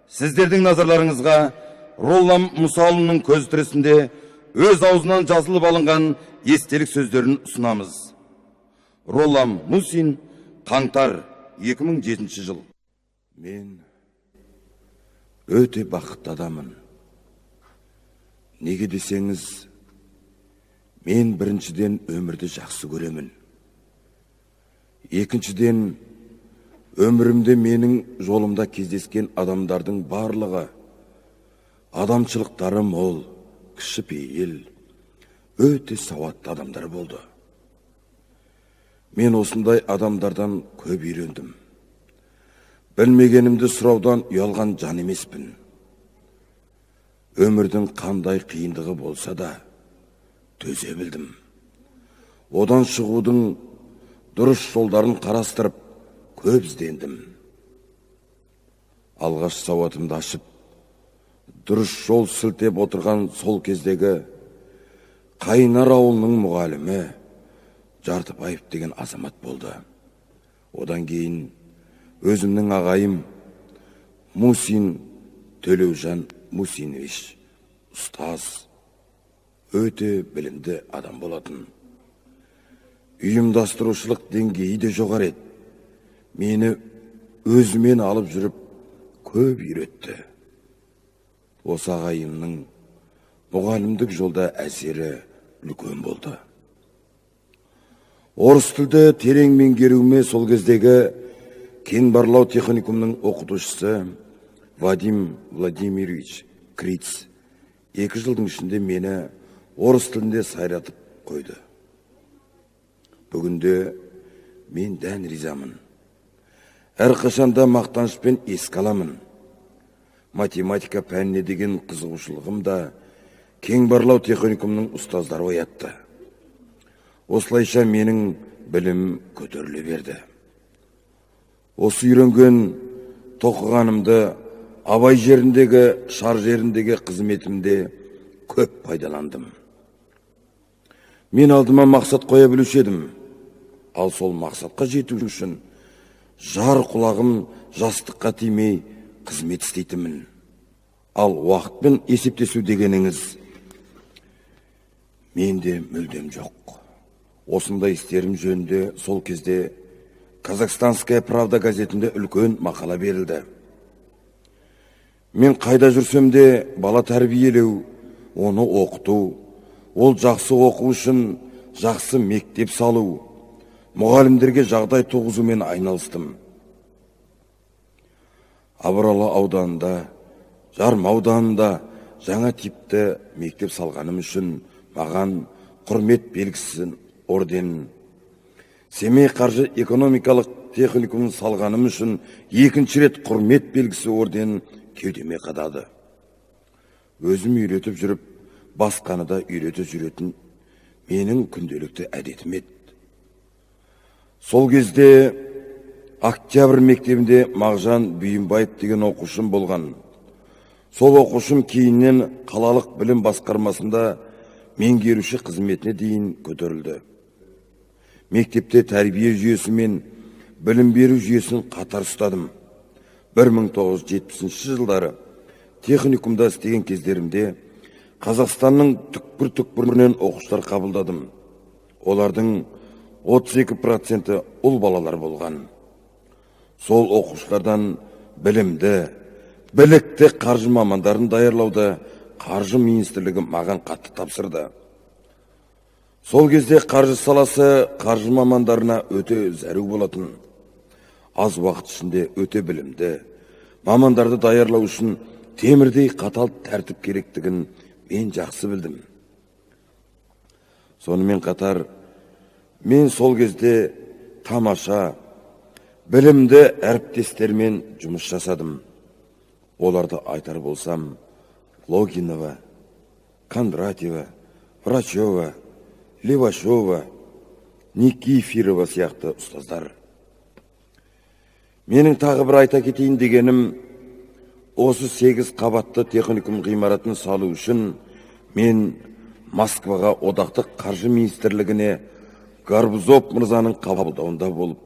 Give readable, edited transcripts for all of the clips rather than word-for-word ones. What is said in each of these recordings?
Сіздердің назарларыңызға Роллам Мұсалының көз тірісінде өз аузынан жазылып алынған естелік сөздерін ұсынамыз. Роллам Мусин, қаңтар 2007 жыл. Мен өте бақытты адамын. Неге десеңіз, мен біріншіден өмірді жақсы көремін. Екіншіден, өмірімде менің жолымда кездескен адамдардың барлығы адамшылықтары мол, кішіпейіл, өте сауатты адамдар болды. Мен осындай адамдардан көп үйрендім. Білмегенімді сұраудан ұялған жан емеспін. Өмірдің қандай қиындығы болса да төзе білдім. Одан шығудың дұрыс жолдарын қарастырып көп іздендім. Алғаш сауатымды ашып, дұрыс жол сілтеп отырған сол кездегі Қайнар ауылының мұғалімі Жартыбаев деген азамат болды. Одан кейін өзімнің ағайым Мусин Төлеужан Мусинович ұстаз, өте білімді адам болатын. Ұйымдастырушылық деңгейі де жоғары еді. Мені өзімен алып жүріп көп үйретті. Осы ағайымның мұғалімдік жолда әсері үлкен болды. Орыс тілді терең меңгеруіме сол кездегі Кен барлау техникумның оқытушысы Вадим Владимирович Криц 2 жылдың ішінде мені орыс тілінде сайратып қойды. Бүгінде мен дән ризамын. Әрқашанда мақтанышпен еске аламын. Математика пәніне деген қызығушылығым да Кен барлау техникумның ұстаздары оятты. Осылайша менің білім көтеріле берді. Осы үйренген тоқығанымды Абай жеріндегі, Шар жеріндегі қызметімде көп пайдаландым. Мен алдыма мақсат қоя білуші едім. Ал сол мақсатқа жету үшін жар құлағым жастыққа тимей қызмет істейтімін. Ал уақытпен есептесу дегеніңіз менде мүлдем жоқ. Осындай істерім жөнінде сол кезде Казахстанская правда газетінде үлкен мақала берілді. Мен қайда жүрсем де бала тәрбиелеу, оны оқыту, ол жақсы оқу үшін жақсы мектеп салу, мұғалімдерге жағдай туғызумен айналыстым. Абыралы ауданында, Жарма ауданында жаңа типті мектеп салғаным үшін маған құрмет белгісін, орден. Семей қаржы экономикалық техникумын салғаным үшін 2-ші рет құрмет белгісі орден кеудеме қадады. Өзім үйретіп жүріп, басқаны да үйретіп жүретін менің күнделікті әдетім еді. Сол кезде Октябрь мектебінде Мағжан Бүйімбаев деген оқушым болған. Сол оқушым кейіннен қалалық білім басқармасында меңгеруші қызметіне дейін көтерілді. Мектепте тәрбие жүйесі мен білім беру жүйесін қатар ұстадым. 1970 жылдары техникумда істеген кездерімде Қазақстанның түкпір-түкпірінен оқушылар қабылдадым. Олардың 32% ұл балалар болған. Сол оқушылардан білімді, білікті қаржы мамандарын даярлауды Қаржы министрлігі маған қатты тапсырды. Сол кезде қаржы саласы қаржы мамандарына өте зәру болатын. Аз уақыт ішінде өте білімді мамандарды даярлау үшін темірдей қатал тәртіп керектігін мен жақсы білдім. Сонымен қатар, мен сол кезде тамаша, білімді әріптестермен жұмыс жасадым. Оларды айтар болсам, Логинова, Кондратьева, Врачева, Левашова, Никифирова сияқты ұстаздар. Менің тағы бір айта кетейін дегенім, осы 8 қабатты техникум ғимаратын салу үшін мен Москваға одақтық қаржы министрлігіне Гарбузов мырзаның қабылдауында болып,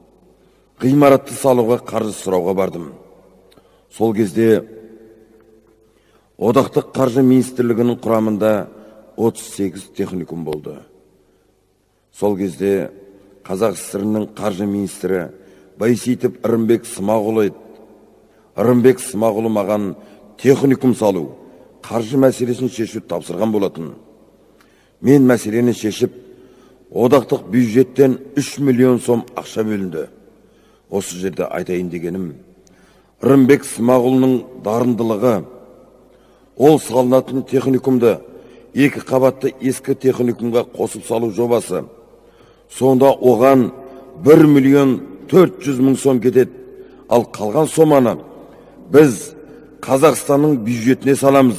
ғимаратты салуға қаржы сұрауға бардым. Сол кезде Одақтық қаржы министрлігінің құрамында 38 техникум болды. Сол кезде Қазақ СССР-ның қаржы министрі Байсейітов Ырымбек Смағұлы еді. Ырымбек Смағұлы маған техникум салу, қаржы мәселесін шешу тапсырған болатын. Мен мәселені шешіп, одақтық бюджеттен 3 миллион сом ақша бөлінді. Осы жерде айтайын дегенім, Ырымбек Смағұлының дарындылығы, ол салынатын техникумды 2 қабатты ескі техникумға қосып салу жобасы. Сонда оған 1 миллион 400 мың сом кетеді. Ал қалған соманы біз Қазақстанның бюджетіне саламыз.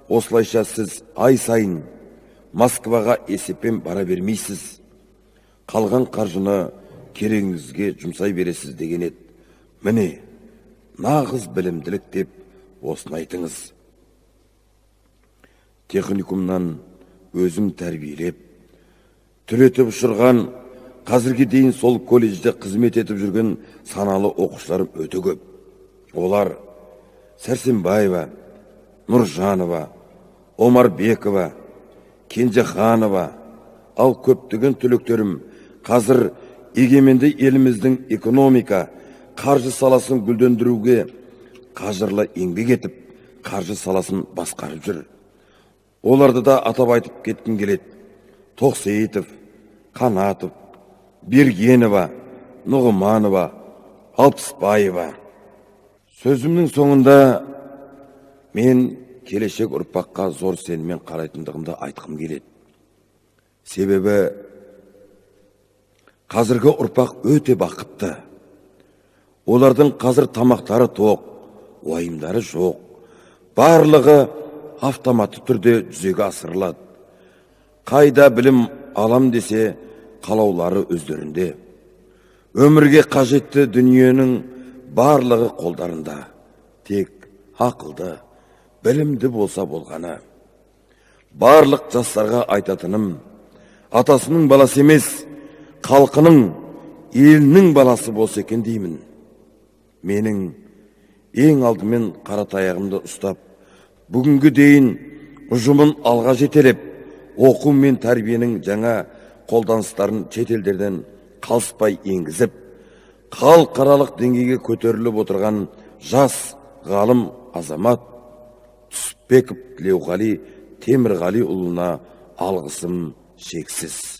Осылайша сіз ай сайын Москваға есеппен бара бермейсіз. Қалған қаржыны керегіңізге жұмсай бересіз деген еді. Міне, нағыз білімділік деп осыны айтыңыз. Техникумнан өзім тәрбиелеп, түлетіп ұшырған, қазірге дейін сол колледжде қызмет етіп жүрген саналы оқушыларым өте көп. Олар Сәрсенбаева, Нұржанова, Омарбекова, Кенжеханова, ал көптеген түлектерім қазір егеменді еліміздің экономика, қаржы саласын гүлдендіруге қажырлы еңбек етіп, қаржы саласын басқарып жүр. Оларды да атап айтып кеткім келеді. Тоқсейітов, Қанатов, Бергенова, Нұғыманова, Алпысбаева. Сөзімнің соңында мен келешек ұрпаққа зор сеніммен қарайтындығымды айтқым келеді. Себебі қазіргі ұрпақ өте бақытты. Олардың қазір тамақтары тоқ, уайымдары жоқ. Барлығы автоматты түрде жүзеге асырылады. Қайда білім алам десе, қалаулары өздерінде. Өмірге қажетті дүниенің барлығы қолдарында. Тек ақылды, білімді болса болғаны. Барлық жастарға айтатыным, атасының баласы емес, халқының, елінің баласы болса екен деймін. Менің ең алдымен қаратаяғымды ұстап, бүгінгі дейін ұжымын алға жетелеп, оқу мен тәрбиенің жаңа қолданыстарын шетелдерден қалыспай енгізіп, халықаралық деңгейге көтеріліп отырған жас ғалым азамат Түсіпбеков Тілеуғали Темірғалиұлына алғысым шексіз.